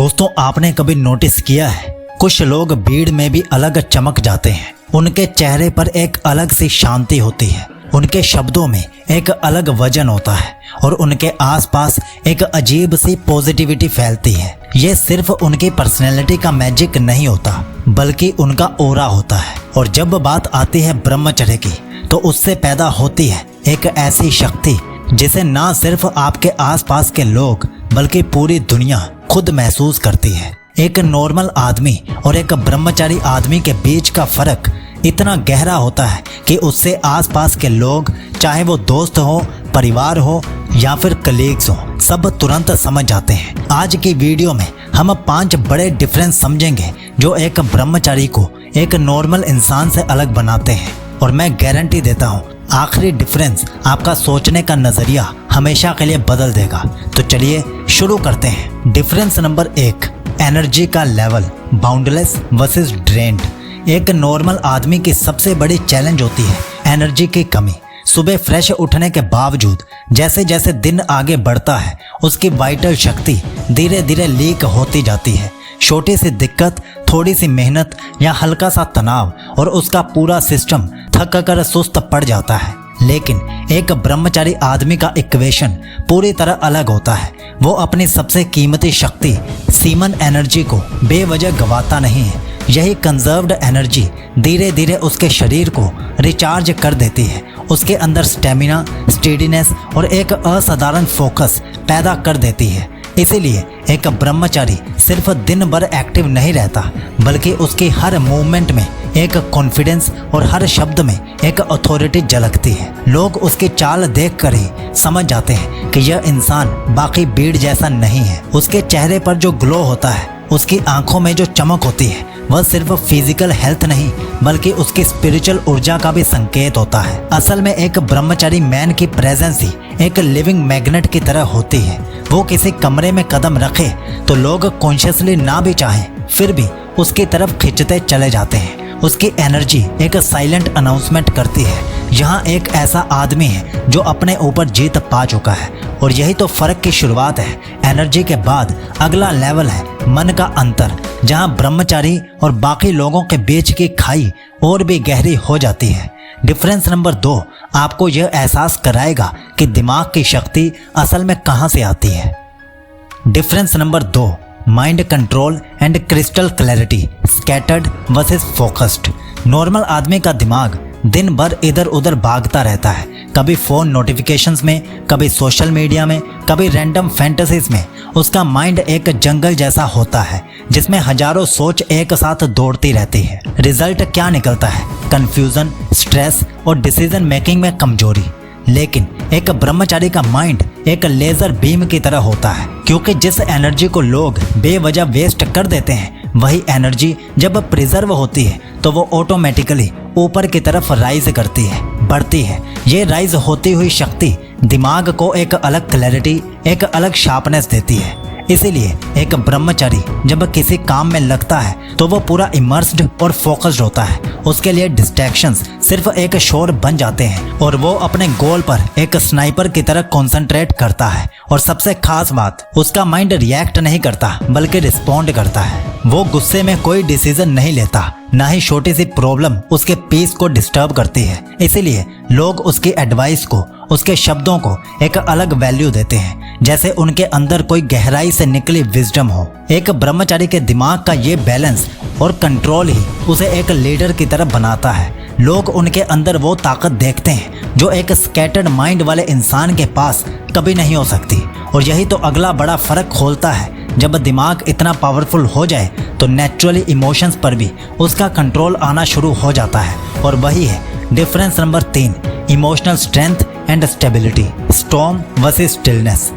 दोस्तों, आपने कभी नोटिस किया है कुछ लोग भीड़ में भी अलग चमक जाते हैं। उनके चेहरे पर एक अलग सी शांति होती है, उनके शब्दों में एक अलग वजन होता है और उनके आसपास एक अजीब सी पॉजिटिविटी फैलती है। ये सिर्फ उनकी पर्सनैलिटी का मैजिक नहीं होता बल्कि उनका ऑरा होता है। और जब बात आती है ब्रह्मचर्य की तो उससे पैदा होती है एक ऐसी शक्ति जिसे ना सिर्फ आपके आसपास के लोग बल्कि पूरी दुनिया खुद महसूस करती है। एक नॉर्मल आदमी और एक ब्रह्मचारी आदमी के बीच का फर्क इतना गहरा होता है कि उससे आसपास के लोग, चाहे वो दोस्त हो, परिवार हो या फिर कलीग्स हो, सब तुरंत समझ जाते हैं। आज की वीडियो में हम 5 बड़े डिफरेंस समझेंगे जो एक ब्रह्मचारी को एक नॉर्मल इंसान से अलग बनाते हैं। और मैं गारंटी देता हूँ आखिरी डिफरेंस आपका सोचने का नजरिया हमेशा के लिए बदल देगा। तो चलिए शुरू करते हैं। डिफरेंस नंबर 1, एनर्जी का लेवल, बाउंडलेस वर्सेस ड्रेन्ड। एक नॉर्मल आदमी की सबसे बड़ी चैलेंज होती है एनर्जी की कमी। सुबह फ्रेश उठने के बावजूद जैसे जैसे दिन आगे बढ़ता है उसकी वाइटल शक्ति धीरे धीरे लीक होती जाती है। छोटी सी दिक्कत, थोड़ी सी मेहनत या हल्का सा तनाव और उसका पूरा सिस्टम थक कर सुस्त पड़ जाता है। लेकिन एक ब्रह्मचारी आदमी का इक्वेशन पूरी तरह अलग होता है। वो अपनी सबसे कीमती शक्ति सीमन एनर्जी को बेवजह गवाता नहीं है। यही कंजर्व्ड एनर्जी धीरे धीरे उसके शरीर को रिचार्ज कर देती है, उसके अंदर स्टेमिना, स्टेडीनेस और एक असाधारण फोकस पैदा कर देती है। इसीलिए एक ब्रह्मचारी सिर्फ दिन भर एक्टिव नहीं रहता बल्कि उसकी हर मूवमेंट में एक कॉन्फिडेंस और हर शब्द में एक अथॉरिटी झलकती है। लोग उसकी चाल देख कर ही समझ जाते हैं कि यह इंसान बाकी भीड़ जैसा नहीं है। उसके चेहरे पर जो ग्लो होता है, उसकी आंखों में जो चमक होती है, वह सिर्फ फिजिकल हेल्थ नहीं बल्कि उसकी स्पिरिचुअल ऊर्जा का भी संकेत होता है। असल में एक ब्रह्मचारी मैन की प्रेजेंस ही एक लिविंग मैग्नेट की तरह होती है। वो किसी कमरे में कदम रखे तो लोग कॉन्शियसली ना भी चाहें फिर भी उसकी तरफ खिंचते चले जाते हैं। उसकी एनर्जी एक साइलेंट अनाउंसमेंट करती है, यहाँ एक ऐसा आदमी है जो अपने ऊपर जीत पा चुका है। और यही तो फर्क की शुरुआत है। एनर्जी के बाद अगला लेवल है मन का अंतर, जहाँ ब्रह्मचारी और बाकी लोगों के बीच की खाई और भी गहरी हो जाती है। डिफरेंस नंबर 2 आपको यह एहसास कराएगा कि दिमाग की शक्ति असल में कहाँ से आती है। Difference number 2, mind control and crystal clarity, scattered versus focused. Normal आदमी का दिमाग दिन भर इधर उधर भागता रहता है, कभी फोन नोटिफिकेशंस में, कभी सोशल मीडिया में, कभी रैंडम फैंटेसीज में। उसका माइंड एक जंगल जैसा होता है जिसमें हजारों सोच एक साथ दौड़ती रहती है। रिजल्ट क्या निकलता है? कंफ्यूजन, स्ट्रेस और डिसीजन मेकिंग में कमजोरी। लेकिन एक ब्रह्मचारी का माइंड एक लेजर बीम की तरह होता है, क्योंकि जिस एनर्जी को लोग बेवजह वेस्ट कर देते हैं वही एनर्जी जब प्रिजर्व होती है तो वो ऑटोमेटिकली ऊपर की तरफ राइज करती है, बढ़ती है। ये राइज होती हुई शक्ति दिमाग को एक अलग क्लैरिटी, एक अलग शार्पनेस देती है। इसीलिए एक ब्रह्मचारी जब किसी काम में लगता है तो वो पूरा इमर्स्ड और फोकस्ड होता है। उसके लिए डिस्ट्रैक्शंस सिर्फ एक शोर बन जाते हैं और वो अपने गोल पर एक स्नाइपर की तरह कंसंट्रेट करता है। और सबसे खास बात, उसका माइंड रिएक्ट नहीं करता बल्कि रिस्पॉन्ड करता है। वो गुस्से में कोई डिसीजन नहीं लेता, ना ही छोटी सी प्रॉब्लम उसके पीस को डिस्टर्ब करती है। इसीलिए लोग उसकी एडवाइस को, उसके शब्दों को एक अलग वैल्यू देते हैं, जैसे उनके अंदर कोई गहराई से निकली विजडम हो। एक ब्रह्मचारी के दिमाग का ये बैलेंस और कंट्रोल ही उसे एक लीडर की तरह बनाता है। लोग उनके अंदर वो ताकत देखते हैं जो एक स्कैटर्ड माइंड वाले इंसान के पास कभी नहीं हो सकती। और यही तो अगला बड़ा फर्क खोलता है। जब दिमाग इतना पावरफुल हो जाए तो नेचुरली इमोशंस पर भी उसका कंट्रोल आना शुरू हो जाता है। और वही है difference number 3, emotional strength and stability, storm versus stillness.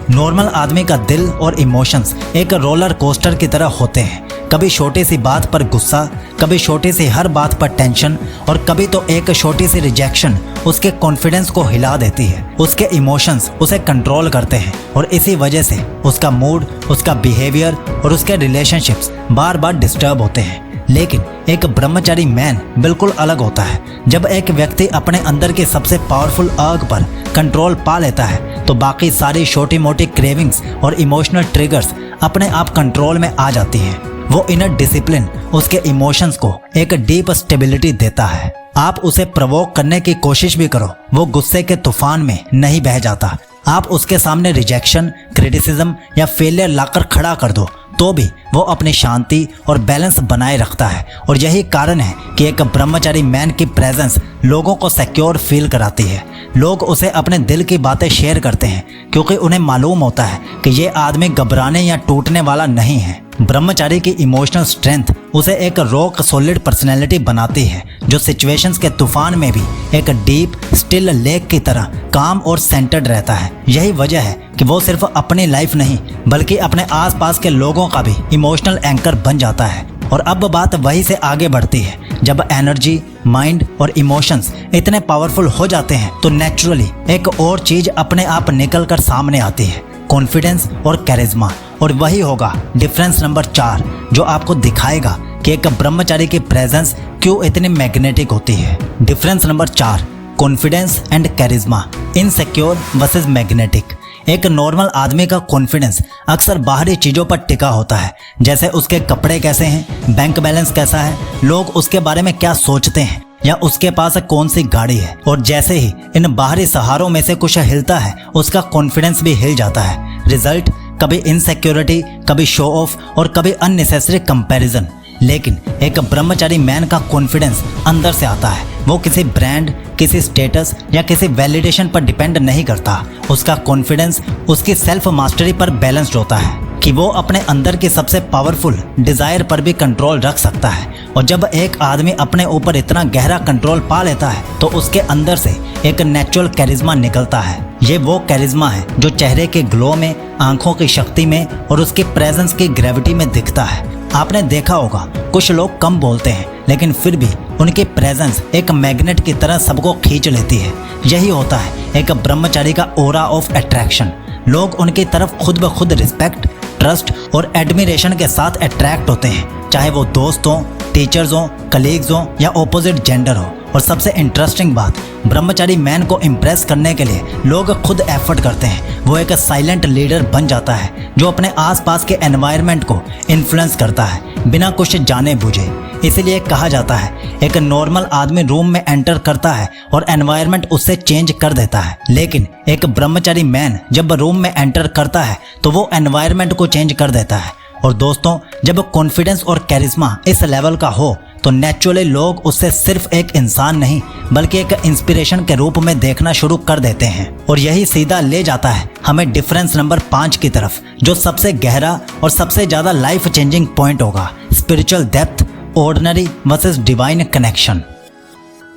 Normal आदमी का दिल और इमोशंस एक रोलर कोस्टर की तरह होते हैं। कभी छोटी सी बात पर गुस्सा, कभी छोटी सी हर बात पर टेंशन और कभी तो एक छोटी सी रिजेक्शन उसके कॉन्फिडेंस को हिला देती है। उसके इमोशंस उसे कंट्रोल करते हैं और इसी वजह से उसका मूड, उसका बिहेवियर और उसके रिलेशनशिप्स बार बार डिस्टर्ब होते हैं। लेकिन एक ब्रह्मचारी मैन बिल्कुल अलग होता है। जब एक व्यक्ति अपने अंदर की सबसे पावरफुल अर्ग पर कंट्रोल पा लेता है तो बाकी सारी छोटी मोटी क्रेविंग्स और इमोशनल ट्रिगर्स अपने आप कंट्रोल में आ जाती हैं। वो इनर डिसिप्लिन उसके इमोशंस को एक डीप स्टेबिलिटी देता है। आप उसे प्रवोक करने की कोशिश भी करो, वो गुस्से के तूफान में नहीं बह जाता। आप उसके सामने रिजेक्शन, क्रिटिसिज्म या फेलियर लाकर खड़ा कर दो तो भी वो अपनी शांति और बैलेंस बनाए रखता है। और यही कारण है कि एक ब्रह्मचारी मैन की प्रेजेंस लोगों को सिक्योर फील कराती है। लोग उसे अपने दिल की बातें शेयर करते हैं क्योंकि उन्हें मालूम होता है कि ये आदमी घबराने या टूटने वाला नहीं है। ब्रह्मचारी की इमोशनल स्ट्रेंथ उसे एक रॉक सॉलिड पर्सनैलिटी बनाती है जो सिचुएशंस के तूफान में भी एक डीप स्टिल लेक की तरह काम और सेंटर्ड रहता है। यही वजह है कि वो सिर्फ अपनी लाइफ नहीं बल्कि अपने आसपास के लोगों का भी इमोशनल एंकर बन जाता है। और अब बात वहीं से आगे बढ़ती है। जब एनर्जी, माइंड और इमोशंस इतने पावरफुल हो जाते हैं तो नेचुरली एक और चीज अपने आप निकल कर सामने आती है, कॉन्फिडेंस और कैरिज्मा। और वही होगा डिफरेंस नंबर 4 जो आपको दिखाएगा कि एक ब्रह्मचारी की प्रेजेंस क्यों इतनी मैग्नेटिक होती है। Difference number 4, confidence and charisma, insecure versus magnetic. एक नॉर्मल आदमी का कॉन्फिडेंस अक्सर बाहरी चीज़ों पर टिका होता है, जैसे उसके कपड़े कैसे हैं, बैंक बैलेंस कैसा है, लोग उसके बारे में क्या सोचते हैं या उसके पास कौन सी गाड़ी है। और जैसे ही इन बाहरी सहारों में से कुछ हिलता है उसका कॉन्फिडेंस भी हिल जाता है। रिजल्ट कभी इनसिक्योरिटी, कभी शो ऑफ और कभी अननेसेसरी कंपैरिजन। लेकिन एक ब्रह्मचारी मैन का कॉन्फिडेंस अंदर से आता है। वो किसी ब्रांड, किसी स्टेटस या किसी वैलिडेशन पर डिपेंड नहीं करता। उसका कॉन्फिडेंस उसकी सेल्फ मास्टरी पर बैलेंस्ड होता है कि वो अपने अंदर की सबसे पावरफुल डिजायर पर भी कंट्रोल रख सकता है। और जब एक आदमी अपने ऊपर इतना गहरा कंट्रोल पा लेता है तो उसके अंदर से एक नेचुरल कैरिज्मा निकलता है। ये वो कैरिज्मा है जो चेहरे के ग्लो में, आंखों की शक्ति में और उसकी प्रेजेंस की ग्रेविटी में दिखता है। आपने देखा होगा कुछ लोग कम बोलते हैं लेकिन फिर भी उनकी प्रेजेंस एक मैग्नेट की तरह सबको खींच लेती है। यही होता है एक ब्रह्मचारी का ऑरा ऑफ अट्रैक्शन। लोग उनकी तरफ खुद ब खुद रिस्पेक्ट, ट्रस्ट और एडमिरेशन के साथ अट्रैक्ट होते हैं, चाहे वो दोस्त हों, टीचर्स हों, कलीग्स हों या ऑपोजिट जेंडर हो। और सबसे इंटरेस्टिंग बात, ब्रह्मचारी मैन को इम्प्रेस करने के लिए लोग खुद एफर्ट करते हैं। वो एक साइलेंट लीडर बन जाता है जो अपने आसपास के एनवायरनमेंट को इन्फ्लुएंस करता है बिना कुछ जाने बूझे। इसीलिए कहा जाता है एक नॉर्मल आदमी रूम में एंटर करता है और एनवायरनमेंट उससे चेंज कर देता है, लेकिन एक ब्रह्मचारी मैन जब रूम में एंटर करता है तो वो एनवायरनमेंट को चेंज कर देता है। और दोस्तों, जब कॉन्फिडेंस और कैरिज्मा इस लेवल का हो तो नेचुरली लोग उससे सिर्फ एक इंसान नहीं बल्कि एक इंस्पिरेशन के रूप में देखना शुरू कर देते हैं। और यही सीधा ले जाता है हमें डिफरेंस नंबर 5 की तरफ, जो सबसे गहरा और सबसे ज्यादा लाइफ चेंजिंग पॉइंट होगा, spiritual depth, ordinary versus divine connection.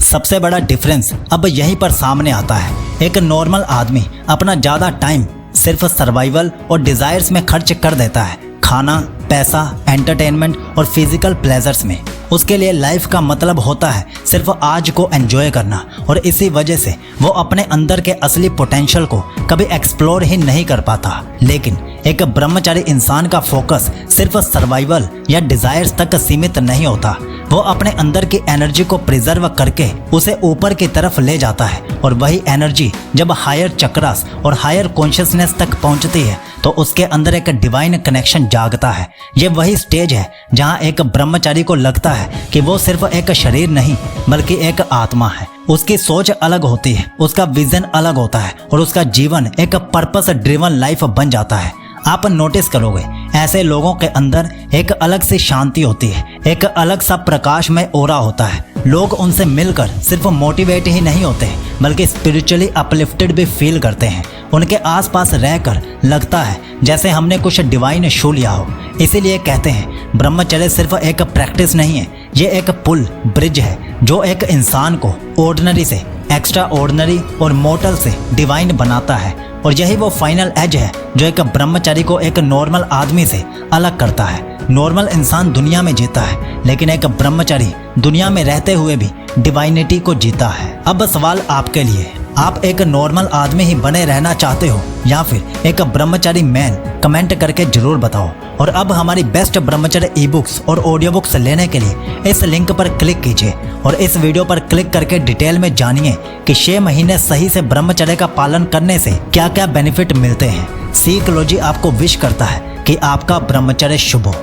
सबसे बड़ा डिफरेंस अब यहीं पर सामने आता है। एक नॉर्मल आदमी अपना ज्यादा टाइम सिर्फ सर्वाइवल और डिजायर्स में खर्च कर देता है, खाना, पैसा, एंटरटेनमेंट और फिजिकल प्लेजर्स में। उसके लिए लाइफ का मतलब होता है सिर्फ आज को एंजॉय करना। और इसी वजह से वो अपने अंदर के असली पोटेंशियल को कभी एक्सप्लोर ही नहीं कर पाता। लेकिन एक ब्रह्मचारी इंसान का फोकस सिर्फ सर्वाइवल या डिजायर्स तक सीमित नहीं होता। वो अपने अंदर की एनर्जी को प्रिजर्व करके उसे ऊपर की तरफ ले जाता है। और वही एनर्जी जब हायर चक्रास और हायर कॉन्शियसनेस तक पहुंचती है तो उसके अंदर एक डिवाइन कनेक्शन जागता है। ये वही स्टेज है जहां एक ब्रह्मचारी को लगता है कि वो सिर्फ एक शरीर नहीं बल्कि एक आत्मा है। उसकी सोच अलग होती है, उसका विजन अलग होता है और उसका जीवन एक पर्पस ड्रिवन लाइफ बन जाता है। आप नोटिस करोगे ऐसे लोगों के अंदर एक अलग सी शांति होती है, एक अलग सा प्रकाश में ओरा होता है। लोग उनसे मिलकर सिर्फ मोटिवेट ही नहीं होते बल्कि स्पिरिचुअली अपलिफ्टेड भी फील करते हैं। उनके आसपास रहकर लगता है जैसे हमने कुछ डिवाइन छू लिया हो। इसीलिए कहते हैं ब्रह्मचर्य सिर्फ एक प्रैक्टिस नहीं है, ये एक पुल ब्रिज है जो एक इंसान को ऑर्डिनरी से एक्स्ट्रा ऑर्डिनरी और मोर्टल से डिवाइन बनाता है। और यही वो फाइनल एज है जो एक ब्रह्मचारी को एक नॉर्मल आदमी से अलग करता है। नॉर्मल इंसान दुनिया में जीता है लेकिन एक ब्रह्मचारी दुनिया में रहते हुए भी डिवाइनिटी को जीता है। अब सवाल आपके लिए, आप एक नॉर्मल आदमी ही बने रहना चाहते हो या फिर एक ब्रह्मचारी मैन, कमेंट करके जरूर बताओ। और अब हमारी बेस्ट ब्रह्मचर्य ई बुक्स और ऑडियो बुक्स लेने के लिए इस लिंक पर क्लिक कीजिए और इस वीडियो पर क्लिक करके डिटेल में जानिए कि 6 महीने सही से ब्रह्मचर्य का पालन करने से क्या क्या बेनिफिट मिलते हैं। सीखोलॉजी आपको विश करता है कि आपका ब्रह्मचर्य शुभ हो।